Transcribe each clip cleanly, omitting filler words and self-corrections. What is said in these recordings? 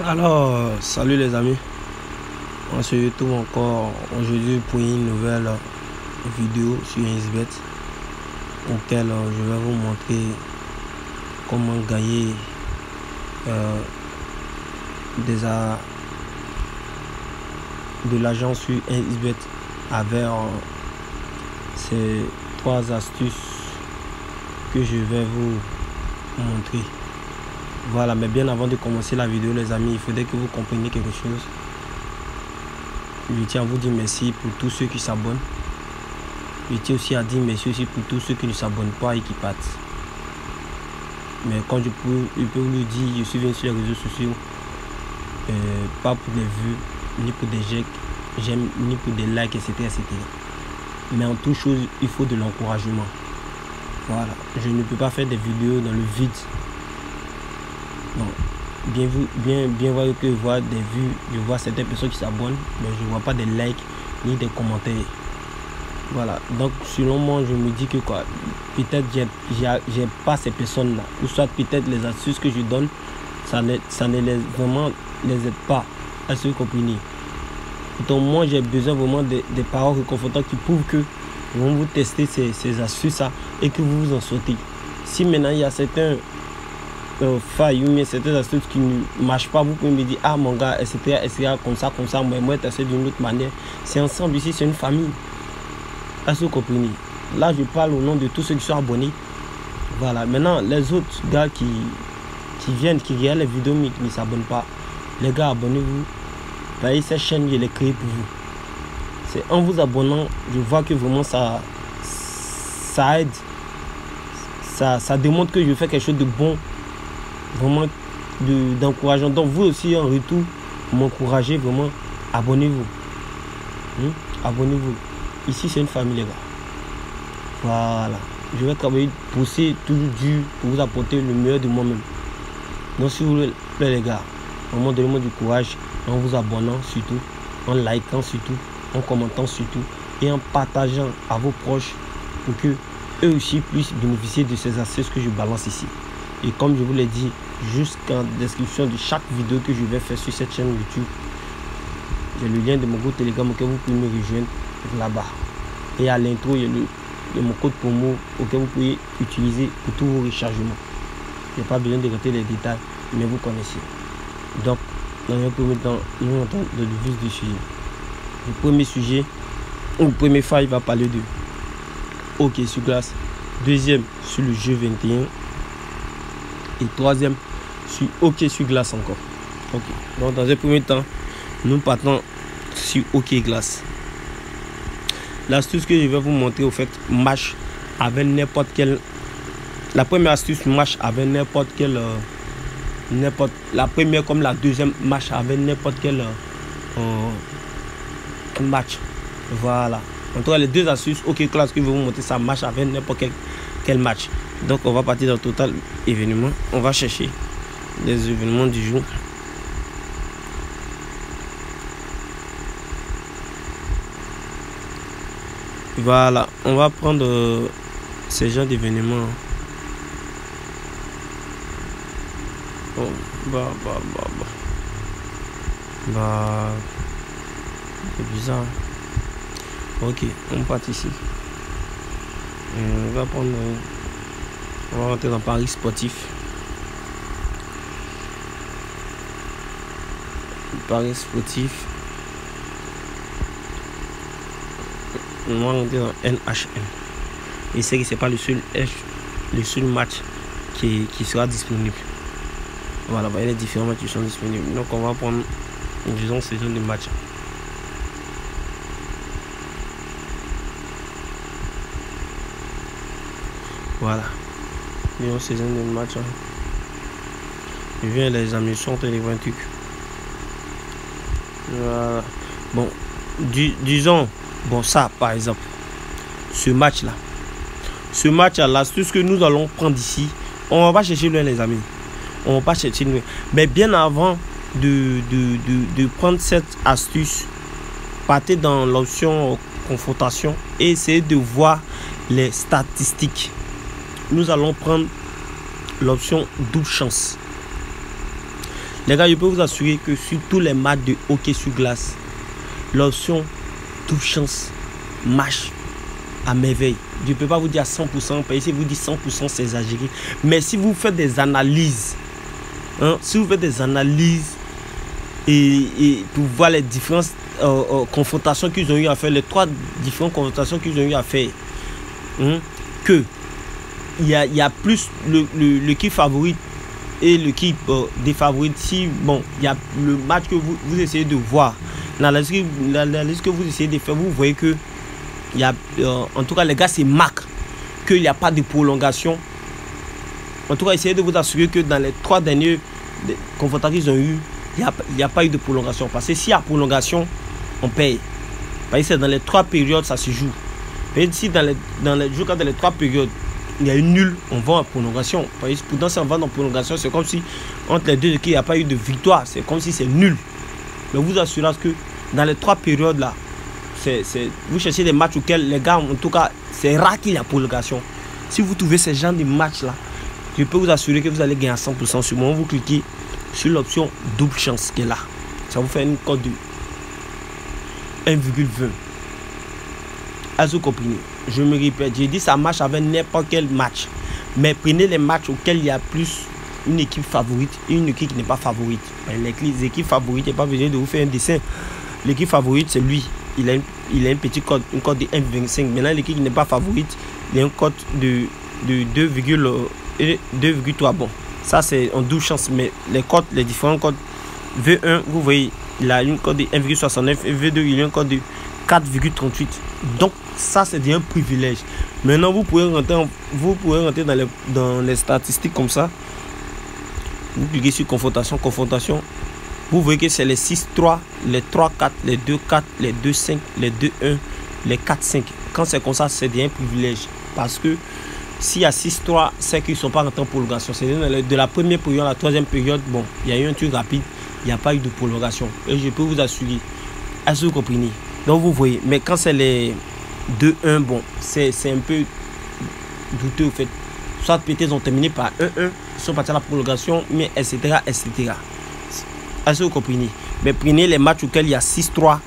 Alors, salut les amis, on se retrouve encore aujourd'hui pour une nouvelle vidéo sur 1xBet auquel je vais vous montrer comment gagner de l'argent sur 1xBet avec ces trois astuces que je vais vous montrer. Voilà, mais bien avant de commencer la vidéo les amis, il faudrait que vous compreniez quelque chose. Je tiens à vous dire merci pour tous ceux qui s'abonnent. Je tiens aussi à dire merci aussi pour tous ceux qui ne s'abonnent pas et qui partent. Mais quand je peux vous le dire, je suis venu sur les réseaux sociaux, pas pour des vues, ni pour des j'aime, ni pour des likes, etc., etc. Mais en toute chose, il faut de l'encouragement. Voilà, je ne peux pas faire des vidéos dans le vide. Non, bien voir que je vois des vues, je vois certaines personnes qui s'abonnent, mais je ne vois pas des likes ni des commentaires. Voilà, donc selon moi, je me dis que quoi, peut-être j'ai pas ces personnes-là, ou soit peut-être les astuces que je donne, ça ne les aide pas à se comprendre. Donc moi, j'ai besoin vraiment des paroles réconfortantes qui prouvent que vous testez ces astuces-là et que vous vous en sortez. Si maintenant il y a certains failles ou certaines astuces qui ne marchent pas, vous pouvez me dire ah mon gars, etc., comme ça, moi tester d'une autre manière. C'est ensemble ici, c'est une famille. Est-ce que vous comprenez? Là je parle au nom de tous ceux qui sont abonnés. Voilà, maintenant les autres gars qui viennent, qui regardent les vidéos mais qui ne s'abonnent pas, les gars, abonnez-vous. Voyez, cette chaîne, je l'ai créée pour vous. C'est en vous abonnant, je vois que vraiment ça aide. Ça démontre que je fais quelque chose de bon, vraiment d'encourageant. Donc vous aussi en retour, m'encouragez vraiment, abonnez-vous. Abonnez-vous. Ici c'est une famille les gars. Voilà. Je vais travailler, pousser toujours dur pour vous apporter le meilleur de moi-même. Donc si vous voulez les gars, vraiment donnez-moi du courage en vous abonnant surtout, en likant surtout, en commentant surtout et en partageant à vos proches pour que eux aussi puissent bénéficier de ces astuces que je balance ici. Et comme je vous l'ai dit, jusqu'en description de chaque vidéo que je vais faire sur cette chaîne YouTube, j'ai le lien de mon groupe Telegram auquel vous pouvez me rejoindre là-bas. Et à l'intro, il y a mon code promo auquel vous pouvez utiliser pour tous vos rechargements. Il n'y a pas besoin de rentrer les détails, mais vous connaissez. Donc, dans un premier temps, nous entrons dans le vif du sujet. Le premier sujet, le premier faille va parler de hockey sur glace. Deuxième, sur le jeu 21. Et troisième, sur hockey sur glace encore. Ok. Donc, dans un premier temps, nous partons sur hockey glace. L'astuce que je vais vous montrer, au fait, marche avec n'importe quel. La première astuce marche avec n'importe quel. La première comme la deuxième marche avec n'importe quel match. Voilà. En tout cas, les deux astuces hockey classe que je vais vous montrer, ça marche avec n'importe quel match. Donc, on va partir dans le total événement. On va chercher les événements du jour. Voilà, on va prendre ces genres d'événements. Oh, c'est bizarre. Ok, on part ici. On va rentrer dans Paris sportif. Paris sportif. On va rentrer dans NHL. Et c'est que c'est pas le seul match qui sera disponible. Voilà, voyez les différents matchs qui sont disponibles. Donc on va prendre, disons, saison de match. Voilà. Disons saison de match. Je viens les amis, sont les 20 trucs. Voilà. Bon, disons, bon ça par exemple, ce match-là, l'astuce que nous allons prendre ici, on va pas chercher loin les amis. On va pas chercher loin. Mais bien avant de prendre cette astuce, partez dans l'option confrontation et essayez de voir les statistiques. Nous allons prendre l'option double chance. Les gars, je peux vous assurer que sur tous les matchs de hockey sur glace, l'option double chance marche à merveille. Je ne peux pas vous dire à 100%, parce que si vous dites 100%, c'est exagéré. Mais si vous faites des analyses, si vous faites des analyses et pour voir les différentes confrontations qu'ils ont eu à faire, les 3 différentes confrontations qu'ils ont eu à faire, que il y a plus l'équipe favorite et l'équipe défavorite. Si bon, il y a le match que vous essayez de voir, l'analyse que vous essayez de faire, vous voyez que il y a, en tout cas les gars, c'est marque qu'il n'y a pas de prolongation. En tout cas, essayez de vous assurer que dans les 3 dernières confrontations qu'ils ont eu, il n'y a pas eu de prolongation. Parce que s'il y a prolongation, on paye. Parce que c'est dans les 3 périodes, ça se joue. Mais si dans les 3 périodes, il y a une nulle, on va en prolongation. Pourtant, si on va en prolongation, c'est comme si entre les deux équipes, il n'y a pas eu de victoire. C'est comme si c'est nul. Mais vous assurez que dans les 3 périodes là, vous cherchez des matchs auxquels les gars, en tout cas, c'est rare qu'il y a prolongation. Si vous trouvez ce genre de match là, je peux vous assurer que vous allez gagner à 100%. Sur le moment où vous cliquez sur l'option double chance qui est là, ça vous fait une cote de 1,20. Est-ce que vous comprenez? Je me répète, j'ai dit ça marche avec n'importe quel match. Mais prenez les matchs auxquels il y a plus une équipe favorite et une équipe qui n'est pas favorite. Les équipes favorites, il n'y a pas besoin de vous faire un dessin. L'équipe favorite, c'est lui. Il a une petite cote, une cote de 1,25. Maintenant, l'équipe qui n'est pas favorite, il a une cote de 2,3. Bon, ça c'est en 12 chances. Mais les différents cotes, V1, vous voyez, il a une cote de 1,69 et V2, il a une cote de 4,38. Donc, ça c'est un privilège. Maintenant, vous pouvez rentrer dans les statistiques comme ça. Vous cliquez sur confrontation. Vous voyez que c'est les 6-3, les 3-4, les 2-4, les 2-5, les 2-1, les 4-5. Quand c'est comme ça, c'est un privilège. Parce que s'il y a 6-3, c'est qu'ils ne sont pas rentrés en prolongation. C'est de la première période à la 3e période. Bon, il y a eu un truc rapide. Il n'y a pas eu de prolongation. Et je peux vous assurer. Est-ce que vous comprenez? Donc vous voyez. Mais quand c'est les 2-1, bon, c'est un peu douteux au fait. Soit peut-être ils ont terminé par 1-1. Ils sont partis à la prolongation. Mais etc. etc. Est-ce que vous comprenez? Mais prenez les matchs auxquels il y a 6-3,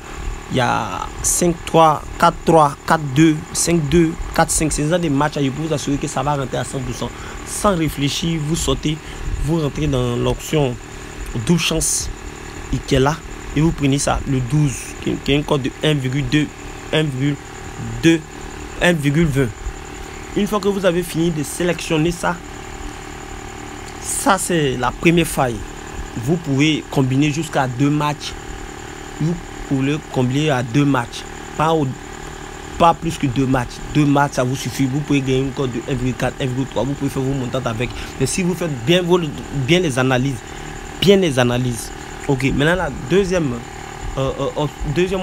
il y a 5-3, 4-3, 4-2, 5-2, 4-5. C'est ça des matchs, je peux vous assurer que ça va rentrer à 100%. Sans réfléchir, vous sautez, vous rentrez dans l'option double chance qui est là. Et vous prenez ça, le 12, qui est un code de 1,2, 1,2, 1,20. Une fois que vous avez fini de sélectionner ça, ça c'est la première faille. Vous pouvez combiner jusqu'à 2 matchs. Vous pouvez combiner à 2 matchs. Pas plus que 2 matchs. 2 matchs, ça vous suffit. Vous pouvez gagner une cote de 1,4, 1,3. Vous pouvez faire vos montants avec. Mais si vous faites bien les analyses. Ok, maintenant la deuxième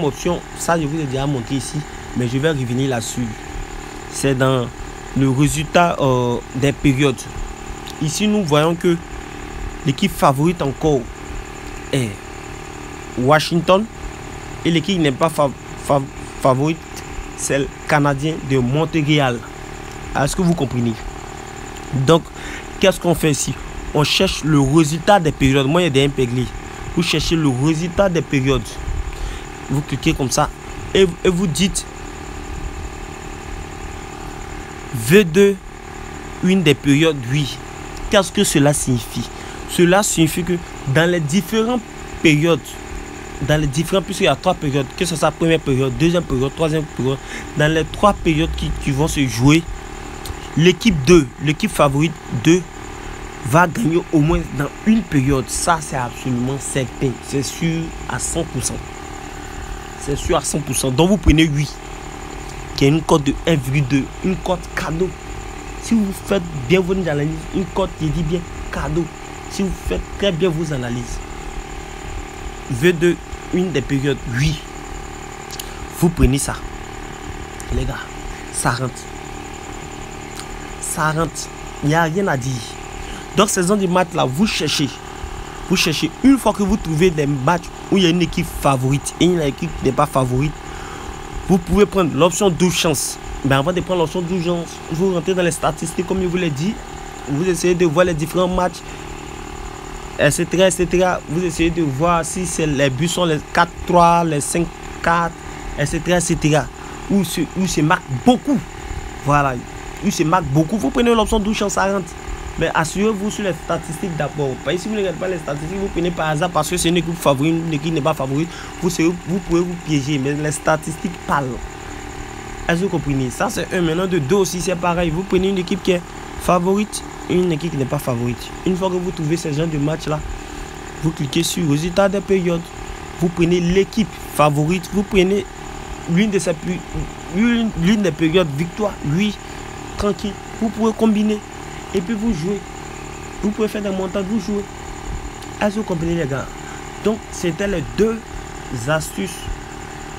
option, ça je vous ai déjà montré ici. Mais je vais revenir là-dessus. C'est dans le résultat des périodes. Ici, nous voyons que l'équipe favorite encore est Washington et l'équipe qui n'est pas favorite, c'est le Canadien de Montréal. Est-ce que vous comprenez? Donc, qu'est-ce qu'on fait ici? On cherche le résultat des périodes. Moi, il y a des impéglés. Vous cherchez le résultat des périodes. Vous cliquez comme ça et vous dites V2, une des périodes, oui. Qu'est-ce que cela signifie? Cela signifie que dans les différentes périodes, puisqu'il y a 3 périodes, que ce soit première période, deuxième période, troisième période, dans les 3 périodes qui vont se jouer, l'équipe favorite 2 va gagner au moins dans une période. Ça, c'est absolument certain. C'est sûr à 100%. C'est sûr à 100%. Donc, vous prenez 8, qui est une cote de 1,2, une cote cadeau. Si vous faites bien vos analyses, une cote qui dit bien cadeau. Si vous faites très bien vos analyses, V2, une des périodes, oui. Vous prenez ça. Les gars, ça rentre. Ça rentre. Il n'y a rien à dire. Donc, ces gens de matchs là, vous cherchez. Une fois que vous trouvez des matchs où il y a une équipe favorite et une équipe qui n'est pas favorite, vous pouvez prendre l'option 12 chances. Mais avant de prendre l'option 12 chances, vous rentrez dans les statistiques comme je vous l'ai dit. Vous essayez de voir les différents matchs etc., etc. Vous essayez de voir si les buts sont les 4-3, les 5-4, etc., etc. Où se marque beaucoup. Voilà. Où se marque beaucoup. Vous prenez l'option 12 chances à rente. Mais assurez-vous sur les statistiques d'abord. Parce que si vous ne regardez pas les statistiques, vous prenez par hasard parce que c'est une équipe favorite, une équipe n'est pas favorite. Vous pouvez vous piéger. Mais les statistiques parlent. Est-ce que vous comprenez? Ça, c'est un. Maintenant, de 2 aussi, c'est pareil. Vous prenez une équipe qui est favorite et une équipe qui n'est pas favorite. Une fois que vous trouvez ce genre de match-là, vous cliquez sur résultat des périodes. Vous prenez l'équipe favorite. Vous prenez l'une des périodes victoire. Oui, tranquille. Vous pouvez combiner. Et puis vous jouez. Vous pouvez faire des montants, vous jouez. Est-ce que vous comprenez les gars? Donc c'était les 2 astuces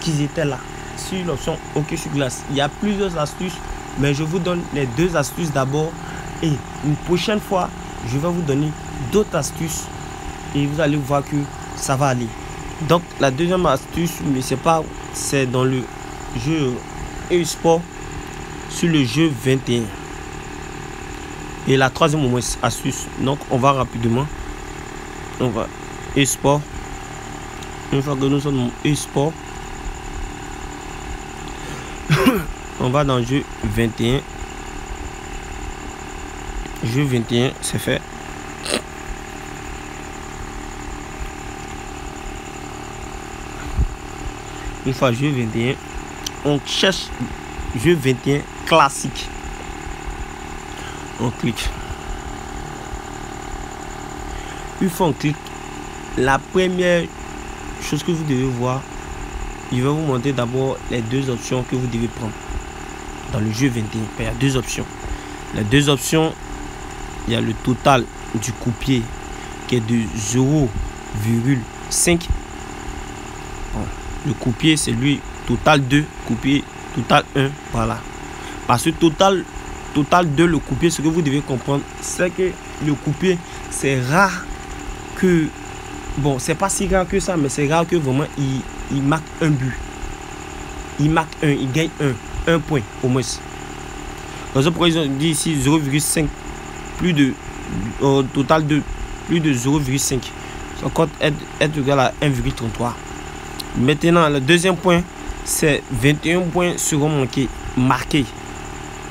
qui étaient là sur l'option hockey sur glace. Il y a plusieurs astuces, mais je vous donne les 2 astuces d'abord. Et une prochaine fois, je vais vous donner d'autres astuces. Et vous allez voir que ça va aller. Donc la deuxième astuce, mais c'est dans le jeu e-sport sur le jeu 21. Et la troisième astuce, donc on va rapidement, on va e-sport. Une fois que nous sommes dans e-sport, on va dans jeu 21. Jeu 21, c'est fait. Une fois jeu 21, on cherche jeu 21 classique. On clique. Une fois on clique, la première chose que vous devez voir, il va vous montrer d'abord les 2 options que vous devez prendre dans le jeu 21. Il y a 2 options. Les 2 options, il y a le total du coup-pied qui est de 0,5. Le coup-pied c'est lui total 2, coup-pied total 1. Voilà. Parce que total 2, le coup-pied, ce que vous devez comprendre, c'est que le coup-pied, c'est rare que... Bon, c'est pas si rare que ça, mais c'est rare que vraiment il marque un but. Il marque il gagne un point au moins. Dans ce pourquoi ils ont dit ici 0,5, plus de... total 2, plus de 0,5. Son compte est égal à 1,33. Maintenant, le deuxième point, c'est 21 points seront marqués.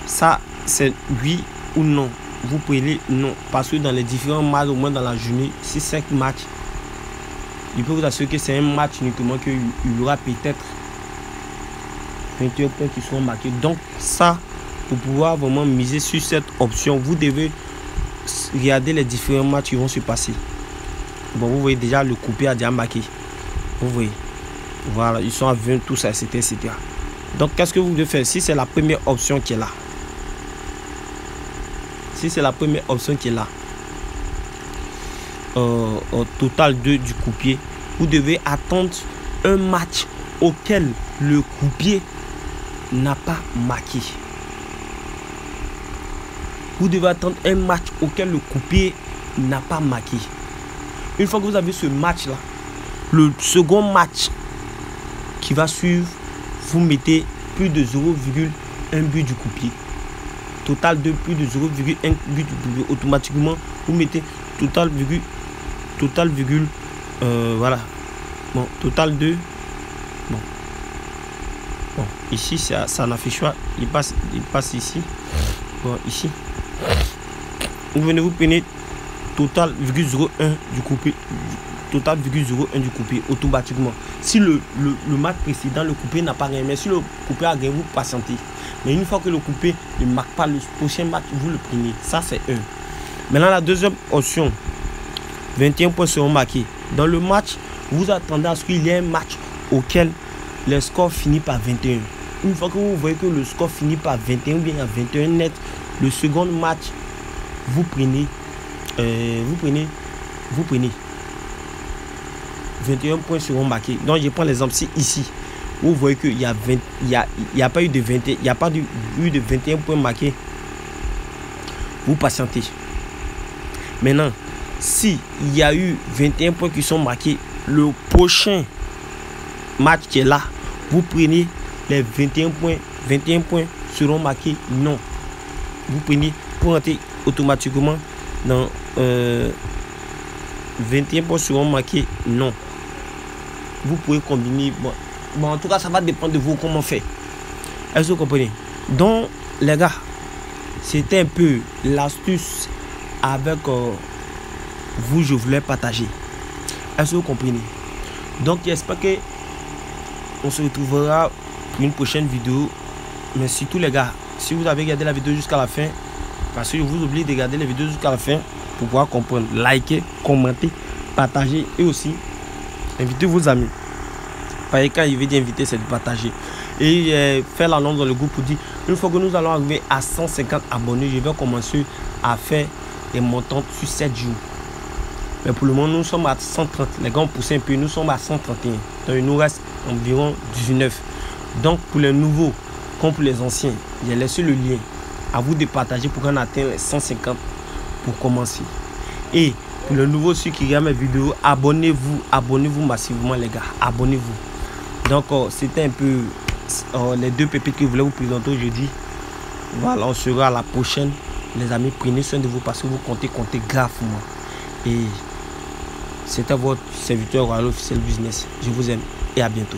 Ça, c'est oui ou non. Vous prenez non. Parce que dans les différents matchs, au moins dans la journée, si 5 matchs, il peut vous assurer que c'est un match uniquement qu'il y aura peut-être 21 points qui seront marqués. Donc ça, pour pouvoir vraiment miser sur cette option, vous devez regarder les différents matchs qui vont se passer. Bon, vous voyez déjà le coupé a déjà marqué. Vous voyez. Voilà, ils sont à 20, tout ça, etc. Donc, qu'est-ce que vous devez faire? Si c'est la première option qui est là. Si c'est la première option qui est là. Au total 2 du coup-pied. Vous devez attendre un match auquel le coup-pied n'a pas marqué. Vous devez attendre un match auquel le coup-pied n'a pas marqué. Une fois que vous avez ce match-là, le second match qui va suivre, vous mettez plus de 0,1 but du coup-pied. Total de plus de 0,1 but du coup-pied. Automatiquement, vous mettez total, voilà. Bon, total de... Bon, ici, ça n'affiche pas. Il passe ici. Bon, ici. Vous venez, vous prenez total 0,01 du coupé. Total 0,01 du coupé automatiquement. Si le match précédent, le coupé n'a pas gagné. Mais si le coupé a gagné, vous patientez. Mais une fois que le coupé ne marque pas, le prochain match, vous le prenez. Ça, c'est 1. Maintenant, la deuxième option, 21 points seront marqués. Dans le match, vous attendez à ce qu'il y ait un match auquel le score finit par 21. Une fois que vous voyez que le score finit par 21 ou bien à 21 net, le second match, vous prenez 21 points seront marqués. Donc je prends l'exemple ici. Vous voyez qu'il y a pas eu de 21, il n'y a pas eu de 21 points marqués. Vous patientez. Maintenant, si il y a eu 21 points qui sont marqués, le prochain match qui est là, vous prenez les 21 points. 21 points seront marqués non. Vous prenez pour entrer automatiquement dans 21 points seront marqués? Non. Vous pouvez combiner. Bon, en tout cas, ça va dépendre de vous comment faire. Est-ce que vous comprenez? Donc, les gars, c'était un peu l'astuce avec vous, je voulais partager. Est-ce que vous comprenez? Donc, j'espère que on se retrouvera pour une prochaine vidéo. Mais surtout, les gars, si vous avez regardé la vidéo jusqu'à la fin, parce que je vous oublie de regarder les vidéos jusqu'à la fin pour pouvoir comprendre, liker, commenter, partager et aussi inviter vos amis. Parce que quand il veut dire inviter, c'est de partager. Et faire l'annonce dans le groupe pour dire, une fois que nous allons arriver à 150 abonnés, je vais commencer à faire des montants sur 7 jours. Mais pour le moment, nous sommes à 130. Les gars ont poussé un peu, nous sommes à 131. Donc il nous reste environ 19. Donc pour les nouveaux, comme pour les anciens, j'ai laissé le lien. À vous de partager pour qu'on atteigne les 150 pour commencer. Et pour le nouveau, ceux qui regardent mes vidéos, abonnez-vous massivement les gars. Abonnez-vous. Donc c'était un peu les deux pépites que je voulais vous présenter aujourd'hui. Voilà, on sera à la prochaine. Les amis, prenez soin de vous parce que vous comptez gravement. Et c'était votre serviteur Royal Officiel Business. Je vous aime et à bientôt.